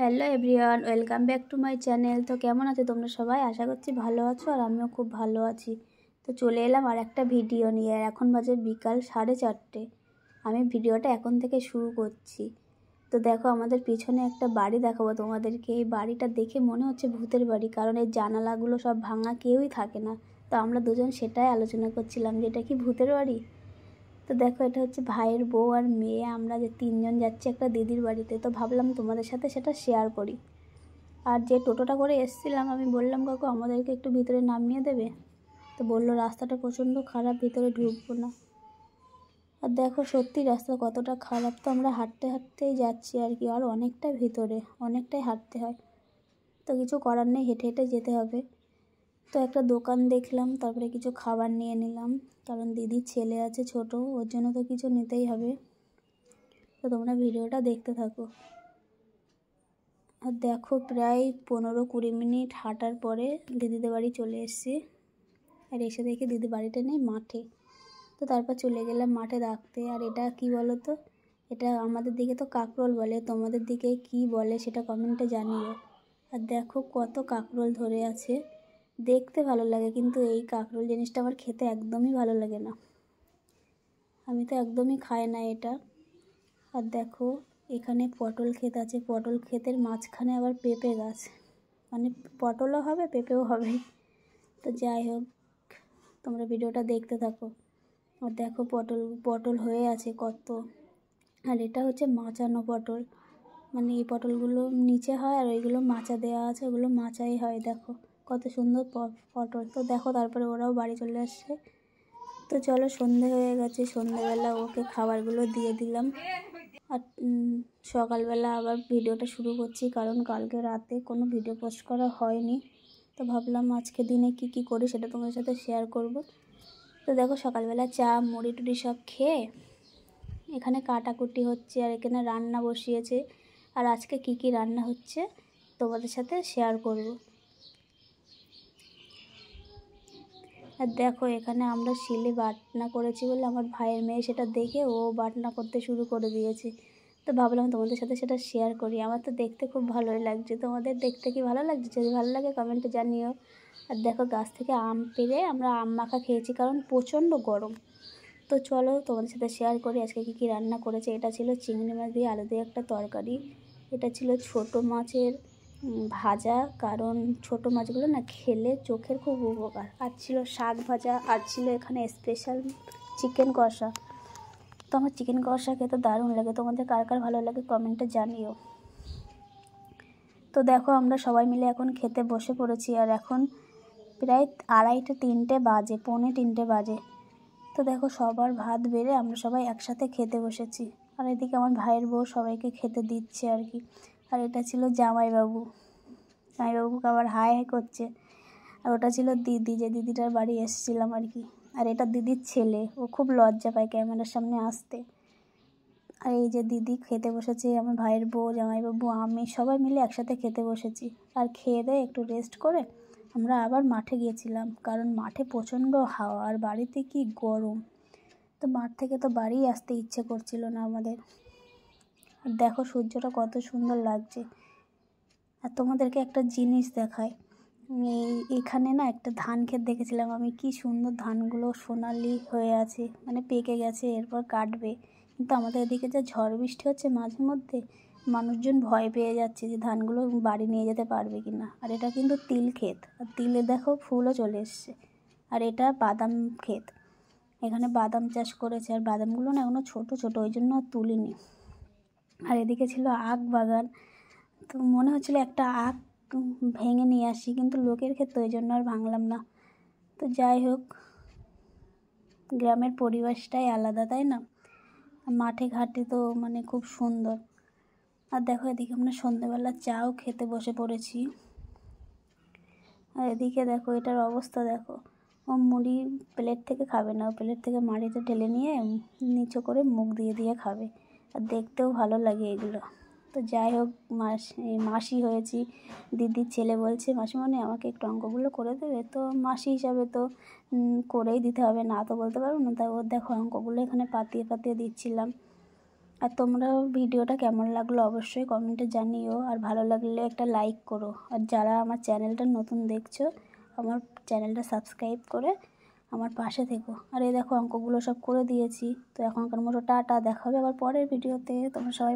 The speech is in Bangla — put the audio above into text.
Hello everyone, welcome back to my channel. তো কেমন আছো তোমরা সবাই? আশা করছি ভালো আছো, আর আমিও খুব ভালো আছি। তো চলে এলাম আর একটা ভিডিও নিয়ে। আর এখন বাজে বিকাল 4:30। আমি ভিডিওটা এখন থেকে শুরু করছি। তো দেখো, আমাদের পিছনে একটা বাড়ি দেখাবো তোমাদেরকে। এই বাড়িটা দেখে মনে হচ্ছে ভূতের বাড়ি, কারণ এই জানালাগুলো সব ভাঙা, কেউই থাকে না। তো আমরা দুজন সেটাই আলোচনা করছিলাম যে এটা কি ভূতের বাড়ি। তো দেখো, এটা হচ্ছে ভাইয়ের বউ আর মেয়ে, আমরা যে তিনজন যাচ্ছি একটা দিদির বাড়িতে। তো ভাবলাম তোমাদের সাথে সেটা শেয়ার করি। আর যে টোটোটা করে এসেছিলাম, আমি বললাম কাকু আমাদেরকে একটু ভিতরে নামিয়ে দেবে। তো বললো রাস্তাটা প্রচণ্ড খারাপ, ভিতরে ঢুকবো না। আর দেখো সত্যি রাস্তা কতটা খারাপ। তো আমরা হাঁটতে হাঁটতেই যাচ্ছি আর কি, আর অনেকটা ভিতরে, অনেকটাই হাঁটতে হয়। তো কিছু করার নেই, হেঁটে হেঁটে যেতে হবে। তো একটা দোকান দেখলাম, তারপরে কিছু খাবার নিয়ে নিলাম, কারণ দিদির ছেলে আছে ছোট, ওর জন্য তো কিছু নিতেই হবে। তো তোমরা ভিডিওটা দেখতে থাকো। আর দেখো, প্রায় 15-20 মিনিট হাঁটার পরে দিদিদের বাড়ি চলে এসেছি। আর এসে দেখি দিদি বাড়িটা নেই, মাঠে। তো তারপর চলে গেলাম মাঠে রাখতে। আর এটা কি বলো তো, এটা আমাদের দিকে তো কাকরোল বলে, তোমাদের দিকে কি বলে সেটা কমেন্টে জানিও। আর দেখো কত কাকরোল ধরে আছে, দেখতে ভালো লাগে, কিন্তু এই কাকরোল জিনিসটা আমার খেতে একদমই ভালো লাগে না। আমি তো একদমই খাই না এটা। আর দেখো, এখানে পটল ক্ষেত আছে, পটল ক্ষেতের মাঝখানে আবার পেঁপে গাছ, মানে পটলও হবে পেঁপেও হবে। তো যাই হোক, তোমরা ভিডিওটা দেখতে থাকো। আর দেখো পটল পটল হয়ে আছে কত। আর এটা হচ্ছে মাচানো পটল, মানে এই পটলগুলো নিচে হয় আর ওইগুলো মাচা দেওয়া আছে, ওগুলো মাচাই হয়। দেখো কত সুন্দর পটল। তো দেখো তারপরে ওরাও বাড়ি চলে আসছে। তো চলো, সন্ধে হয়ে গেছে, সন্ধেবেলা ওকে খাবারগুলো দিয়ে দিলাম। আর সকালবেলা আবার ভিডিওটা শুরু করছি, কারণ কালকে রাতে কোনো ভিডিও পোস্ট করা হয়নি। তো ভাবলাম আজকে দিনে কি কি করি সেটা তোমাদের সাথে শেয়ার করব। তো দেখো, সকালবেলা চা মুড়ি টুড়ি সব খেয়ে এখানে কাটাকুটি হচ্ছে, আর এখানে রান্না বসিয়েছে। আর আজকে কি কি রান্না হচ্ছে তোমাদের সাথে শেয়ার করব। আর দেখো, এখানে আমরা শিলে বাটনা করেছি বলে আমার ভাইয়ের মেয়ে সেটা দেখে ও বাটনা করতে শুরু করে দিয়েছে। তো ভাবলাম তোমাদের সাথে সেটা শেয়ার করি। আমার তো দেখতে খুব ভালোই লাগছে, তোমাদের দেখতে কি ভালো লাগছে? যদি ভালো লাগে কমেন্টে জানিও। আর দেখো, গাছ থেকে আম পেড়ে আমরা আম মাখা খেয়েছি, কারণ প্রচণ্ড গরম। তো চলো তোমাদের সাথে শেয়ার করি আজকে কী কী রান্না করেছে। এটা ছিল চিংড়ি মাছ দিয়ে আলু দিয়ে একটা তরকারি। এটা ছিল ছোট মাছের ভাজা, কারণ ছোট মাছগুলো না খেলে চোখের খুব উপকার। আর ছিল শাক ভাজা, আর ছিল এখানে স্পেশাল চিকেন কষা। তো আমার চিকেন কষা খেতে দারুণ লাগে, তোমাদের কার কার ভালো লাগে কমেন্টে জানিও। তো দেখো, আমরা সবাই মিলে এখন খেতে বসে পড়েছি। আর এখন প্রায় 2:30-3টে বাজে, 2:45 বাজে। তো দেখো, সবার ভাত বেড়ে আমরা সবাই একসাথে খেতে বসেছি। আর এদিকে আমার ভাইয়ের বউ সবাইকে খেতে দিচ্ছে আর কি। আর এটা ছিল জামাইবাবু, জামাইবাবুকে আবার হাই হাই করছে। আর ওটা ছিল দিদি, যে দিদিটার বাড়ি এসেছিলাম আর কি। আর এটা দিদির ছেলে, ও খুব লজ্জা পায় ক্যামেরার সামনে আসতে। আর এই যে দিদি খেতে বসেছে, আমার ভাইয়ের বউ, জামাইবাবু, আমি সবাই মিলে একসাথে খেতে বসেছি। আর খেয়ে দিয়ে একটু রেস্ট করে আমরা আবার মাঠে গিয়েছিলাম, কারণ মাঠে প্রচণ্ড হাওয়া আর বাড়িতে কি গরম। তো মাঠ থেকে তো বাড়ি আসতে ইচ্ছে করছিল না আমাদের। আর দেখো সূর্যটা কত সুন্দর লাগছে। আর তোমাদেরকে একটা জিনিস দেখায়, এখানে না একটা ধান ক্ষেত দেখেছিলাম আমি, কি সুন্দর ধানগুলো সোনালি হয়ে আছে, মানে পেকে গেছে, এরপর কাটবে। কিন্তু আমাদের এদিকে যা ঝড় বৃষ্টি হচ্ছে মাঝে মধ্যে, মানুষজন ভয় পেয়ে যাচ্ছে যে ধানগুলো বাড়ি নিয়ে যেতে পারবে কি না। আর এটা কিন্তু তিল ক্ষেত, আর তিলে দেখো ফুলও চলে এসছে। আর এটা বাদাম ক্ষেত, এখানে বাদাম চাষ করেছে। আর বাদামগুলো না এখনও ছোটো ছোটো, ওই জন্য আর তুলিনি। আর এদিকে ছিল আখ বাগান। তো মনে হচ্ছিলো একটা আখ ভেঙে নিয়ে আসি, কিন্তু লোকের ক্ষেত্রে ওই জন্য আর ভাঙলাম না। তো যাই হোক, গ্রামের পরিবেশটাই আলাদা, তাই না? মাঠে ঘাটে তো মানে খুব সুন্দর। আর দেখো, এদিকে আমরা সন্ধ্যেবেলা চাও খেতে বসে পড়েছি। আর এদিকে দেখো, এটার অবস্থা দেখো, ও মুড়ি প্লেট থেকে খাবে না, ও প্লেট থেকে মাটিতে ঢেলে নিয়ে নিচু করে মুখ দিয়ে দিয়ে খাবে। আর দেখতেও ভালো লাগে এগুলো। তো যাই হোক, মাসি হয়েছি, দিদির ছেলে বলছে মাসিমণি আমাকে একটু অঙ্কগুলো করে দেবে। তো মাসি হিসাবে তো করেই দিতে হবে, না তো বলতে পারবো না। তাই ওর দেখো অঙ্কগুলো এখানে পাতিয়ে পাতিয়ে দিচ্ছিলাম। আর তোমরাও ভিডিওটা কেমন লাগলো অবশ্যই কমেন্টে জানিও, আর ভালো লাগলে একটা লাইক করো। আর যারা আমার চ্যানেলটা নতুন দেখছো, আমার চ্যানেলটা সাবস্ক্রাইব করে আমার পাশে থেকো। আর এই দেখো অঙ্কগুলো সব করে দিয়েছি। তো এখনকার মতো টাটা, দেখা হবে আবার পরের ভিডিওতে। তোমরা সবাই